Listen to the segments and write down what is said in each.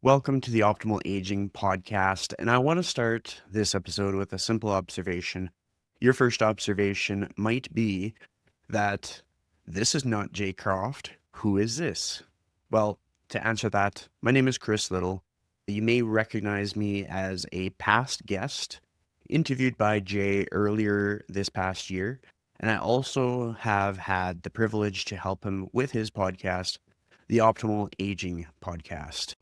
Welcome to the Optimal Aging Podcast. And I want to start this episode with a simple observation. Your first observation might be that this is not Jay Croft. Who is this? Well, to answer that, my name is Chris Liddle. You may recognize me as a past guest interviewed by Jay earlier this past year. And I also have had the privilege to help him with his podcast, the Optimal Aging Podcast.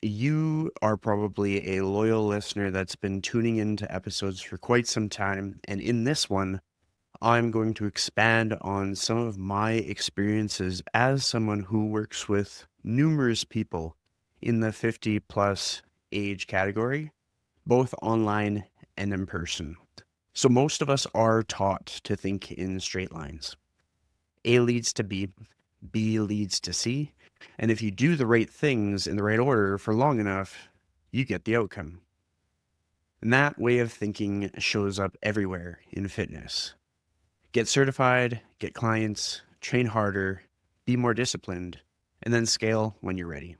You are probably a loyal listener that's been tuning into episodes for quite some time. And in this one, I'm going to expand on some of my experiences as someone who works with numerous people in the 50 plus age category, both online and in person. So most of us are taught to think in straight lines. A leads to B, B leads to C, and if you do the right things in the right order for long enough, you get the outcome. And that way of thinking shows up everywhere in fitness. Get certified, get clients, train harder, be more disciplined, and then scale when you're ready.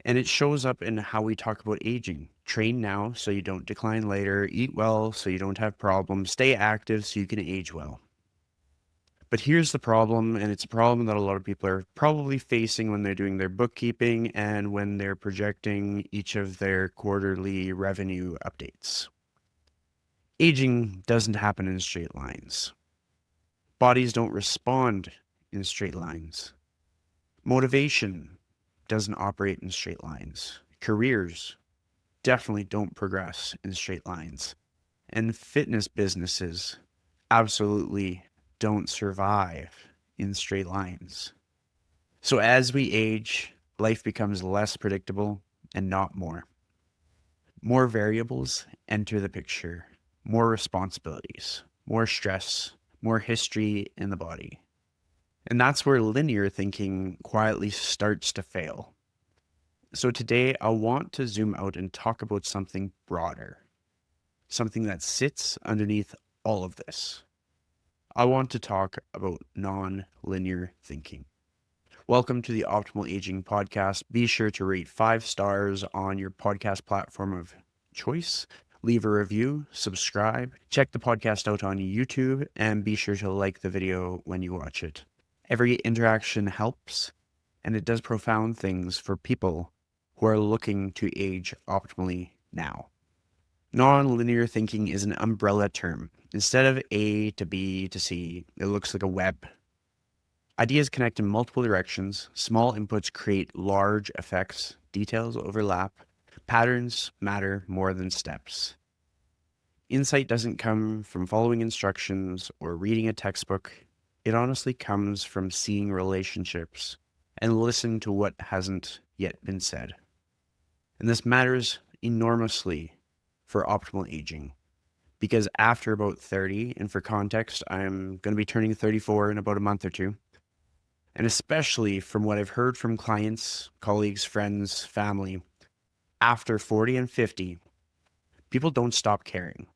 And it shows up in how we talk about aging. Train now so you don't decline later, eat well so you don't have problems, stay active so you can age well. But here's the problem, and it's a problem that a lot of people are probably facing when they're doing their bookkeeping and when they're projecting each of their quarterly revenue updates. Aging doesn't happen in straight lines. Bodies don't respond in straight lines. Motivation doesn't operate in straight lines. Careers definitely don't progress in straight lines. And fitness businesses absolutely don't survive in straight lines. So as we age, life becomes less predictable and not more. More variables enter the picture, more responsibilities, more stress, more history in the body. And that's where linear thinking quietly starts to fail. So today I want to zoom out and talk about something broader, something that sits underneath all of this. I want to talk about non-linear thinking. Welcome to the Optimal Aging Podcast. Be sure to rate 5 stars on your podcast platform of choice. Leave a review, subscribe, check the podcast out on YouTube, and be sure to like the video when you watch it. Every interaction helps, and it does profound things for people who are looking to age optimally now. Non-linear thinking is an umbrella term. Instead of A to B to C, it looks like a web. Ideas connect in multiple directions. Small inputs create large effects. Details overlap. Patterns matter more than steps. Insight doesn't come from following instructions or reading a textbook. It honestly comes from seeing relationships and listening to what hasn't yet been said. And this matters enormously for optimal aging, because after about 30, and for context, I'm going to be turning 34 in about a month or two, and especially from what I've heard from clients, colleagues, friends, family, after 40 and 50, people don't stop caring.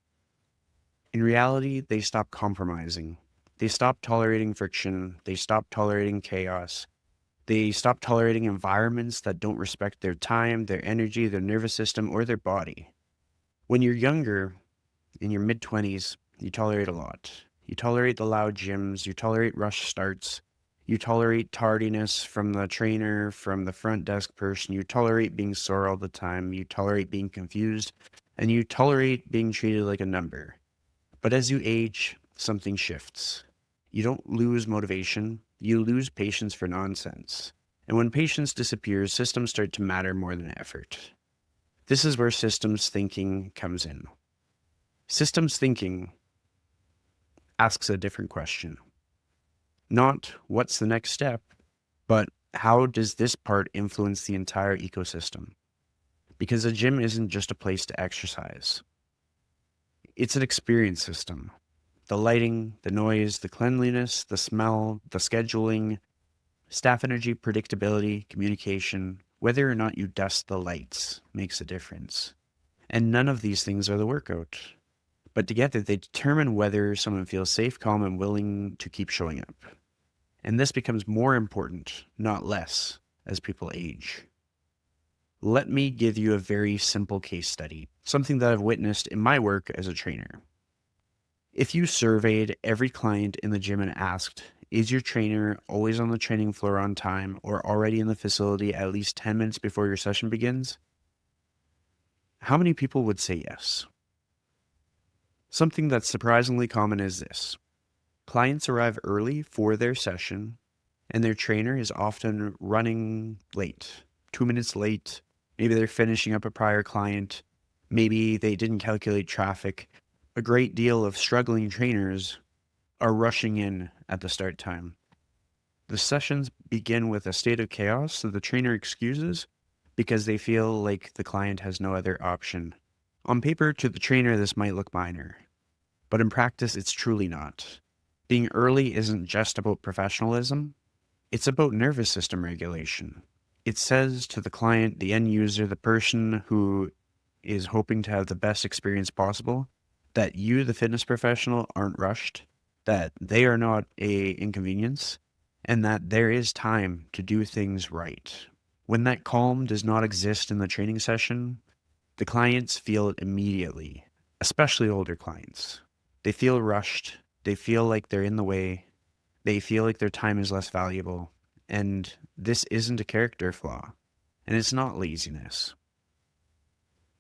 In reality, they stop compromising. They stop tolerating friction. They stop tolerating chaos. They stop tolerating environments that don't respect their time, their energy, their nervous system, or their body. When you're younger, in your mid-20s, you tolerate a lot. You tolerate the loud gyms, you tolerate rush starts, you tolerate tardiness from the trainer, from the front desk person, you tolerate being sore all the time, you tolerate being confused, and you tolerate being treated like a number. But as you age, something shifts. You don't lose motivation, you lose patience for nonsense. And when patience disappears, systems start to matter more than effort. This is where systems thinking comes in. Systems thinking asks a different question. Not what's the next step, but how does this part influence the entire ecosystem? Because a gym isn't just a place to exercise. It's an experience system. The lighting, the noise, the cleanliness, the smell, the scheduling, staff energy, predictability, communication, whether or not you dust the lights makes a difference. And none of these things are the workout. but together they determine whether someone feels safe, calm, and willing to keep showing up. And this becomes more important, not less, as people age. Let me give you a very simple case study, something that I've witnessed in my work as a trainer. If you surveyed every client in the gym and asked, is your trainer always on the training floor on time or already in the facility at least 10 minutes before your session begins? How many people would say yes? Something that's surprisingly common is this. Clients arrive early for their session, and their trainer is often running late, 2 minutes late. Maybe they're finishing up a prior client. Maybe they didn't calculate traffic. A great deal of struggling trainers are rushing in at the start time. The sessions begin with a state of chaos, so the trainer excuses because they feel like the client has no other option. On paper, to the trainer, this might look minor, but in practice, it's truly not. Being early isn't just about professionalism, it's about nervous system regulation. It says to the client, the end user, the person who is hoping to have the best experience possible, that you, the fitness professional, aren't rushed, that they are not an inconvenience, and that there is time to do things right. When that calm does not exist in the training session, the clients feel it immediately, especially older clients. They feel rushed. They feel like they're in the way. They feel like their time is less valuable. And this isn't a character flaw. And it's not laziness.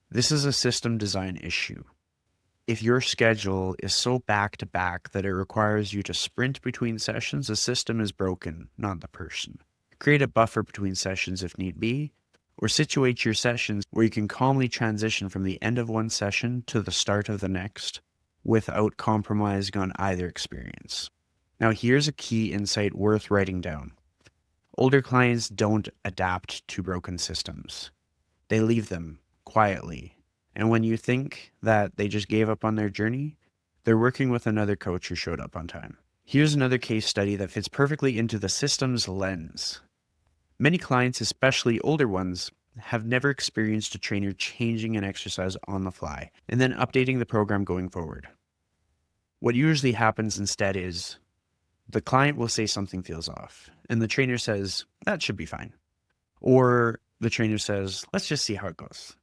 This is a system design issue. If your schedule is so back to back that it requires you to sprint between sessions, the system is broken, not the person. Create a buffer between sessions if need be, or situate your sessions where you can calmly transition from the end of one session to the start of the next without compromising on either experience. Now, here's a key insight worth writing down. Older clients don't adapt to broken systems. They leave them quietly. And when you think that they just gave up on their journey, they're working with another coach who showed up on time. Here's another case study that fits perfectly into the systems lens. Many clients, especially older ones, have never experienced a trainer changing an exercise on the fly and then updating the program going forward. What usually happens instead is the client will say something feels off, and the trainer says, that should be fine. Or the trainer says, let's just see how it goes.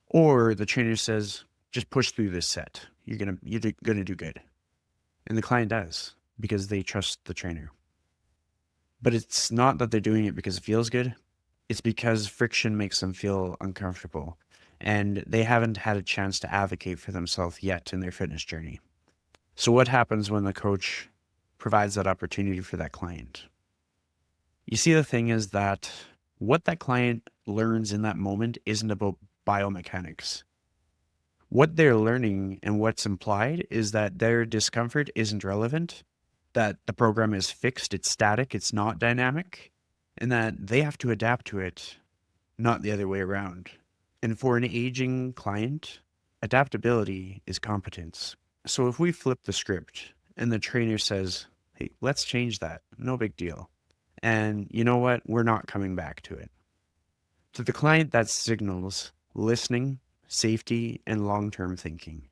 Or the trainer says, just push through this set. You're gonna do good. And the client does, because they trust the trainer. But it's not that they're doing it because it feels good. It's because friction makes them feel uncomfortable, and they haven't had a chance to advocate for themselves yet in their fitness journey. So what happens when the coach provides that opportunity for that client? You see, the thing is that what that client learns in that moment isn't about biomechanics. What they're learning and what's implied is that their discomfort isn't relevant, that the program is fixed, it's static, it's not dynamic, and that they have to adapt to it, not the other way around. And for an aging client, adaptability is competence. So if we flip the script and the trainer says, hey, let's change that, no big deal. And you know what? We're not coming back to it. To the client, that signals listening, safety, and long-term thinking.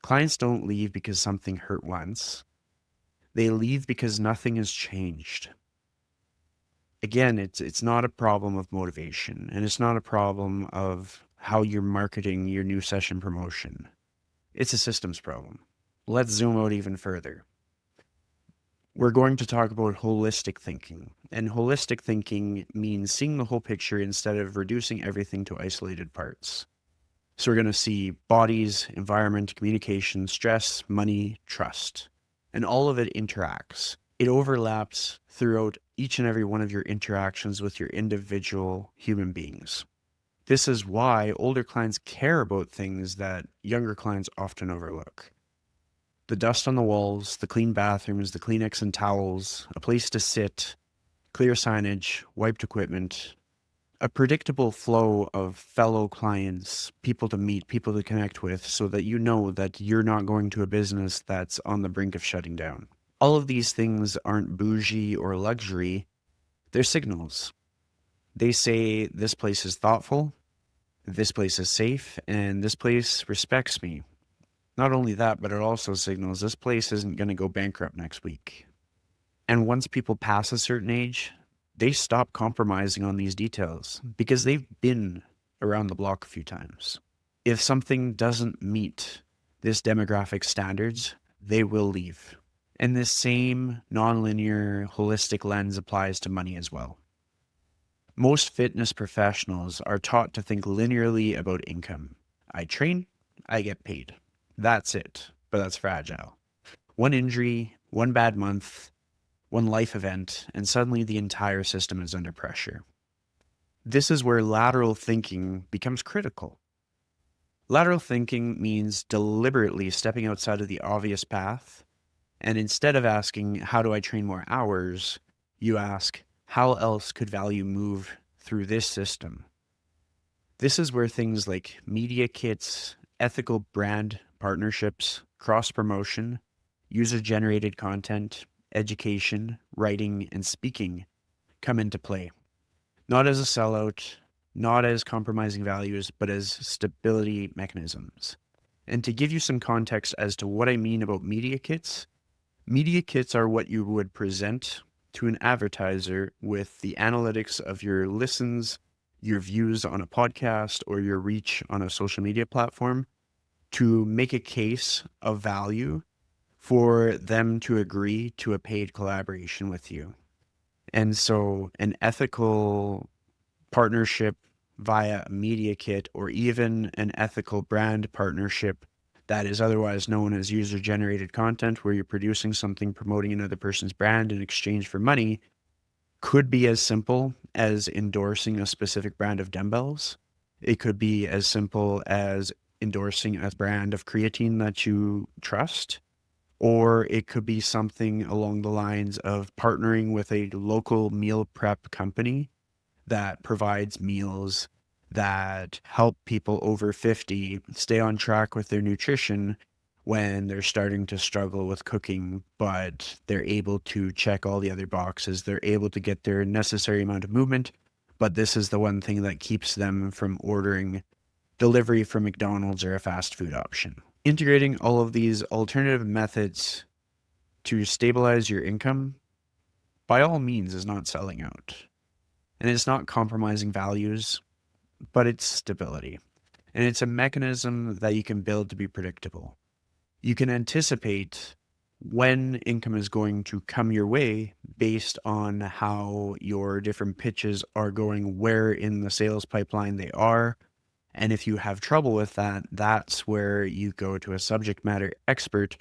Clients don't leave because something hurt once. They leave because nothing has changed. Again, it's not a problem of motivation, and it's not a problem of how you're marketing your new session promotion. It's a systems problem. Let's zoom out even further. We're going to talk about holistic thinking. And holistic thinking means seeing the whole picture instead of reducing everything to isolated parts. So we're going to see bodies, environment, communication, stress, money, trust. And all of it interacts. It overlaps throughout each and every one of your interactions with your individual human beings. This is why older clients care about things that younger clients often overlook. The dust on the walls, the clean bathrooms, the Kleenex and towels, a place to sit, clear signage, wiped equipment, a predictable flow of fellow clients, people to meet, people to connect with, so that you know that you're not going to a business that's on the brink of shutting down. All of these things aren't bougie or luxury, they're signals. They say this place is thoughtful, this place is safe, and this place respects me. Not only that, but it also signals this place isn't going to go bankrupt next week. And once people pass a certain age, they stop compromising on these details because they've been around the block a few times. If something doesn't meet this demographic standards, they will leave. And this same nonlinear, holistic lens applies to money as well. Most fitness professionals are taught to think linearly about income. I train, I get paid. That's it, but that's fragile. One injury, one bad month, one life event, and suddenly the entire system is under pressure. This is where lateral thinking becomes critical. Lateral thinking means deliberately stepping outside of the obvious path, and instead of asking, how do I train more hours, you ask, how else could value move through this system? This is where things like media kits, ethical brand partnerships, cross-promotion, user-generated content, education, writing, and speaking come into play. Not as a sellout, not as compromising values, but as stability mechanisms. And to give you some context as to what I mean about media kits are what you would present to an advertiser with the analytics of your listens, your views on a podcast, or your reach on a social media platform to make a case of value for them to agree to a paid collaboration with you. And so an ethical partnership via a media kit, or even an ethical brand partnership that is otherwise known as user-generated content, where you're producing something promoting another person's brand in exchange for money, could be as simple as endorsing a specific brand of dumbbells. It could be as simple as endorsing a brand of creatine that you trust, or it could be something along the lines of partnering with a local meal prep company that provides meals that help people over 50 stay on track with their nutrition when they're starting to struggle with cooking, but they're able to check all the other boxes. They're able to get their necessary amount of movement, but this is the one thing that keeps them from ordering delivery from McDonald's or a fast food option. Integrating all of these alternative methods to stabilize your income, by all means, is not selling out. And it's not compromising values, but it's stability. And it's a mechanism that you can build to be predictable. You can anticipate when income is going to come your way based on how your different pitches are going, where in the sales pipeline they are. And if you have trouble with that, that's where you go to a subject matter expert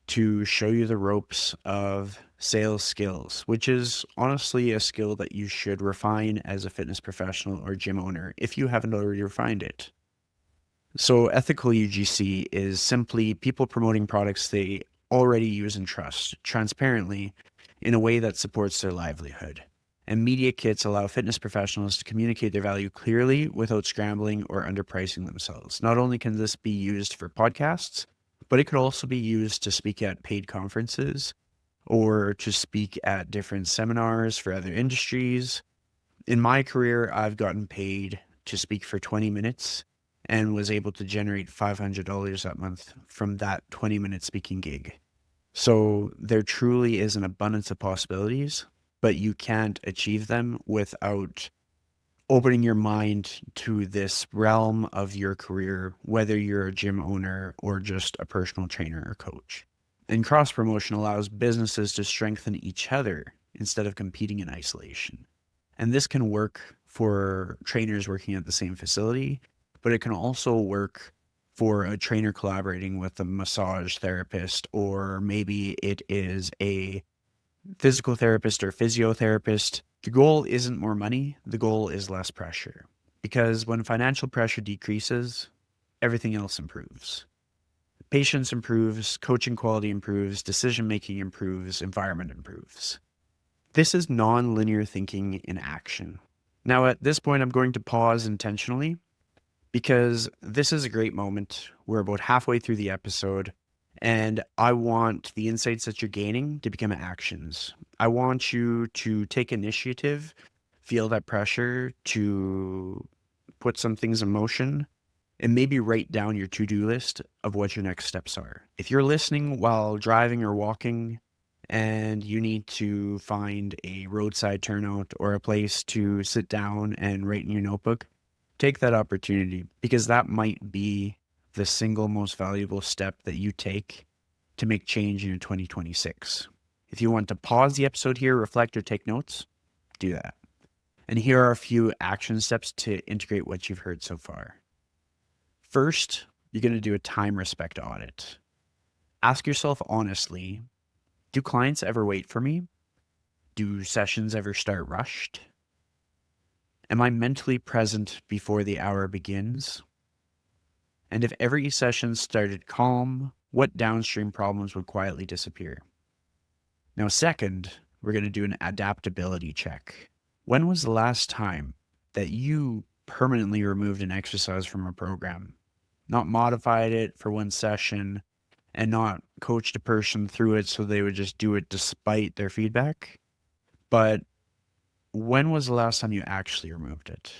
to show you the ropes of sales skills, which is honestly a skill that you should refine as a fitness professional or gym owner if you haven't already refined it. So ethical UGC is simply people promoting products they already use and trust transparently in a way that supports their livelihood. And media kits allow fitness professionals to communicate their value clearly without scrambling or underpricing themselves. Not only can this be used for podcasts, but it could also be used to speak at paid conferences or to speak at different seminars for other industries. In my career, I've gotten paid to speak for 20 minutes and was able to generate $500 that month from that 20-minute speaking gig. So there truly is an abundance of possibilities, but you can't achieve them without opening your mind to this realm of your career, whether you're a gym owner or just a personal trainer or coach. And cross promotion allows businesses to strengthen each other instead of competing in isolation. And this can work for trainers working at the same facility, but it can also work for a trainer collaborating with a massage therapist, or maybe it is a physical therapist or physiotherapist. The goal isn't more money, the goal is less pressure. Because when financial pressure decreases, everything else improves. Patience improves, coaching quality improves, decision-making improves, environment improves. This is non-linear thinking in action. Now, at this point, I'm going to pause intentionally because this is a great moment. We're about halfway through the episode, and I want the insights that you're gaining to become actions. I want you to take initiative, feel that pressure to put some things in motion, and maybe write down your to-do list of what your next steps are. If you're listening while driving or walking and you need to find a roadside turnout or a place to sit down and write in your notebook, take that opportunity, because that might be the single most valuable step that you take to make change in 2026. If you want to pause the episode here, reflect, or take notes, do that. And here are a few action steps to integrate what you've heard so far. First, you're going to do a time respect audit. Ask yourself honestly, do clients ever wait for me? Do sessions ever start rushed? Am I mentally present before the hour begins? And if every session started calm, what downstream problems would quietly disappear? Now, second, we're going to do an adaptability check. When was the last time that you permanently removed an exercise from a program, not modified it for one session, and not coached a person through it so they would just do it despite their feedback? But when was the last time you actually removed it?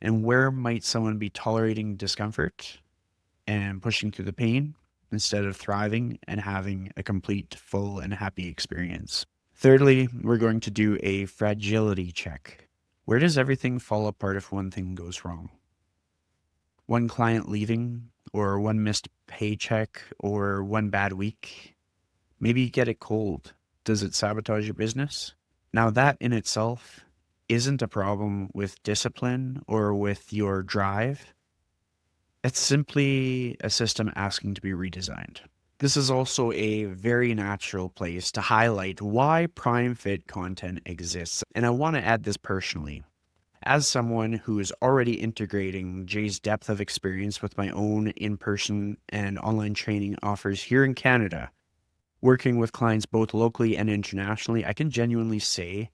And where might someone be tolerating discomfort and pushing through the pain instead of thriving and having a complete, full, and happy experience? Thirdly, we're going to do a fragility check. Where does everything fall apart if one thing goes wrong? One client leaving, or one missed paycheck, or one bad week? Maybe you get a cold. Does it sabotage your business? Now, that in itself isn't a problem with discipline or with your drive. It's simply a system asking to be redesigned. This is also a very natural place to highlight why Prime Fit content exists. And I want to add this personally. As someone who is already integrating Jay's depth of experience with my own in-person and online training offers here in Canada, working with clients both locally and internationally, I can genuinely say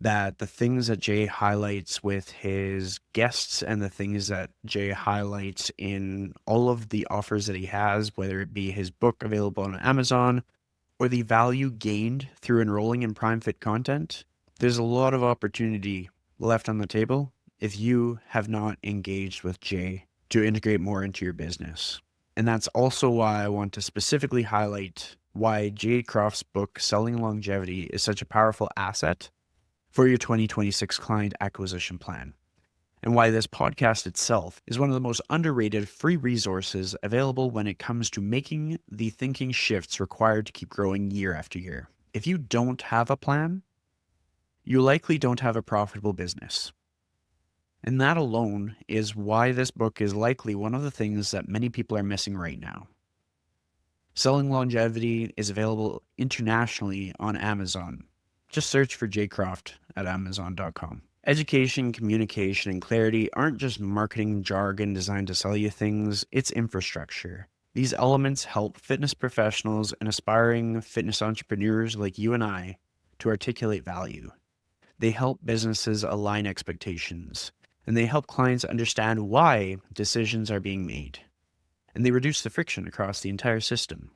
that the things that Jay highlights with his guests and the things that Jay highlights in all of the offers that he has, whether it be his book available on Amazon or the value gained through enrolling in Prime Fit content, there's a lot of opportunity left on the table if you have not engaged with Jay to integrate more into your business. And that's also why I want to specifically highlight why Jay Croft's book, Selling Longevity, is such a powerful asset for your 2026 client acquisition plan, and why this podcast itself is one of the most underrated free resources available when it comes to making the thinking shifts required to keep growing year after year. If you don't have a plan, you likely don't have a profitable business. And that alone is why this book is likely one of the things that many people are missing right now. Selling Longevity is available internationally on Amazon. Just search for Jay Croft at Amazon.com. Education, communication, and clarity aren't just marketing jargon designed to sell you things, it's infrastructure. These elements help fitness professionals and aspiring fitness entrepreneurs like you and I to articulate value. They help businesses align expectations, and they help clients understand why decisions are being made. And they reduce the friction across the entire system.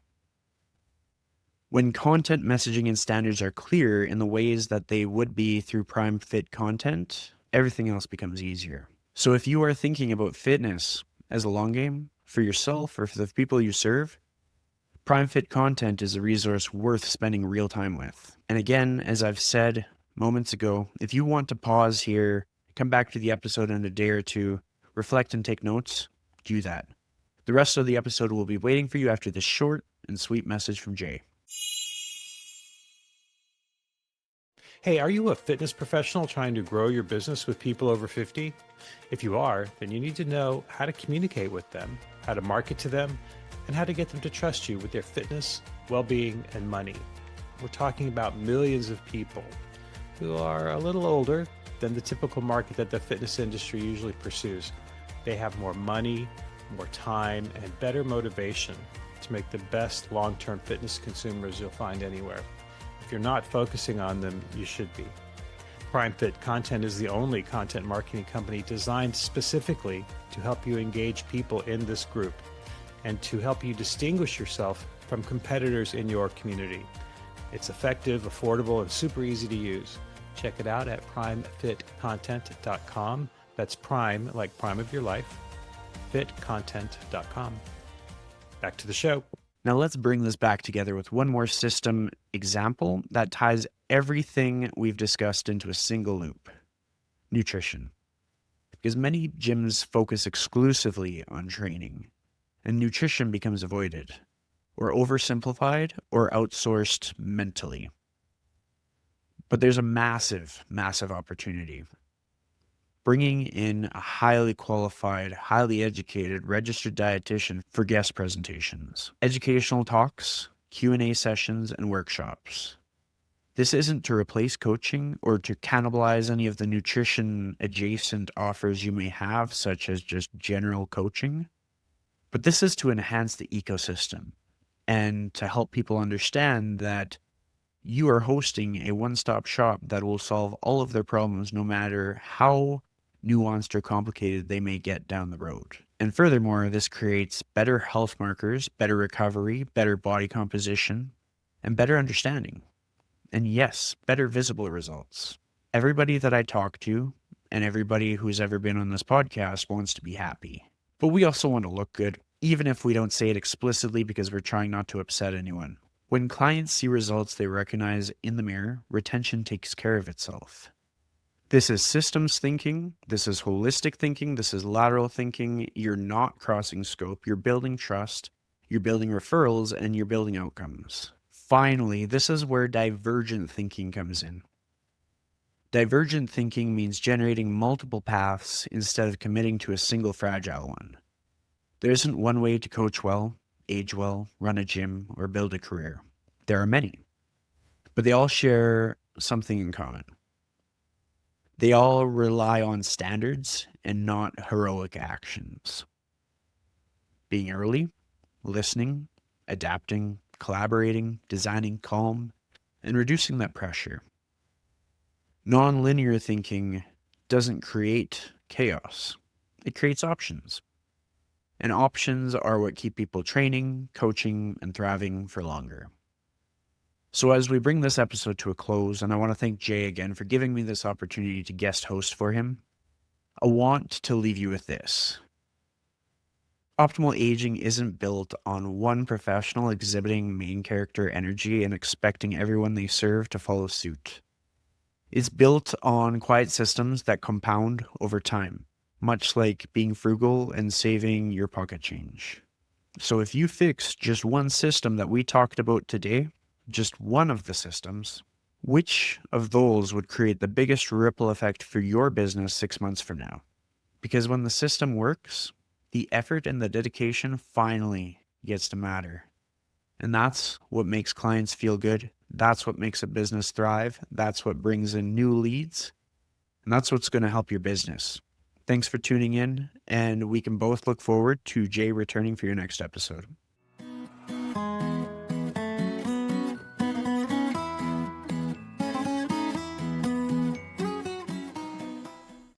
When content messaging and standards are clear in the ways that they would be through Prime Fit content, everything else becomes easier. So if you are thinking about fitness as a long game for yourself or for the people you serve, Prime Fit content is a resource worth spending real time with. And again, as I've said moments ago, if you want to pause here, come back to the episode in a day or two, reflect and take notes, do that. The rest of the episode will be waiting for you after this short and sweet message from Jay. Hey, are you a fitness professional trying to grow your business with people over 50? If you are, then you need to know how to communicate with them, how to market to them, and how to get them to trust you with their fitness, well-being, and money. We're talking about millions of people who are a little older than the typical market that the fitness industry usually pursues. They have more money, more time, and better motivation to make the best long-term fitness consumers you'll find anywhere. If you're not focusing on them, you should be. Prime Fit Content is the only content marketing company designed specifically to help you engage people in this group and to help you distinguish yourself from competitors in your community. It's effective, affordable, and super easy to use. Check it out at primefitcontent.com. That's prime, like prime of your life, fitcontent.com. Back to the show. Now let's bring this back together with one more system example that ties everything we've discussed into a single loop: nutrition. Because many gyms focus exclusively on training, and nutrition becomes avoided, or oversimplified, or outsourced mentally. But there's a massive, massive opportunity. Bringing in a highly qualified, highly educated, registered dietitian for guest presentations, educational talks, Q&A sessions, and workshops. This isn't to replace coaching or to cannibalize any of the nutrition adjacent offers you may have, such as just general coaching, but this is to enhance the ecosystem and to help people understand that you are hosting a one-stop shop that will solve all of their problems, no matter how nuanced or complicated they may get down the road. And furthermore, this creates better health markers, better recovery, better body composition, and better understanding. And yes, better visible results. Everybody that I talk to and everybody who's ever been on this podcast wants to be happy. But we also want to look good, even if we don't say it explicitly because we're trying not to upset anyone. When clients see results they recognize in the mirror, retention takes care of itself. This is systems thinking, this is holistic thinking, this is lateral thinking. You're not crossing scope, you're building trust, you're building referrals, and you're building outcomes. Finally, this is where divergent thinking comes in. Divergent thinking means generating multiple paths instead of committing to a single fragile one. There isn't one way to coach well, age well, run a gym, or build a career. There are many, but they all share something in common. They all rely on standards and not heroic actions. Being early, listening, adapting, collaborating, designing calm, and reducing that pressure. Non-linear thinking doesn't create chaos. It creates options. And options are what keep people training, coaching, and thriving for longer. So as we bring this episode to a close, and I want to thank Jay again for giving me this opportunity to guest host for him, I want to leave you with this. Optimal aging isn't built on one professional exhibiting main character energy and expecting everyone they serve to follow suit. It's built on quiet systems that compound over time, much like being frugal and saving your pocket change. So if you fix just one system that we talked about today, just one of the systems, which of those would create the biggest ripple effect for your business 6 months from now? Because when the system works, the effort and the dedication finally gets to matter. And that's what makes clients feel good. That's what makes a business thrive. That's what brings in new leads. And that's what's going to help your business. Thanks for tuning in, and we can both look forward to Jay returning for your next episode.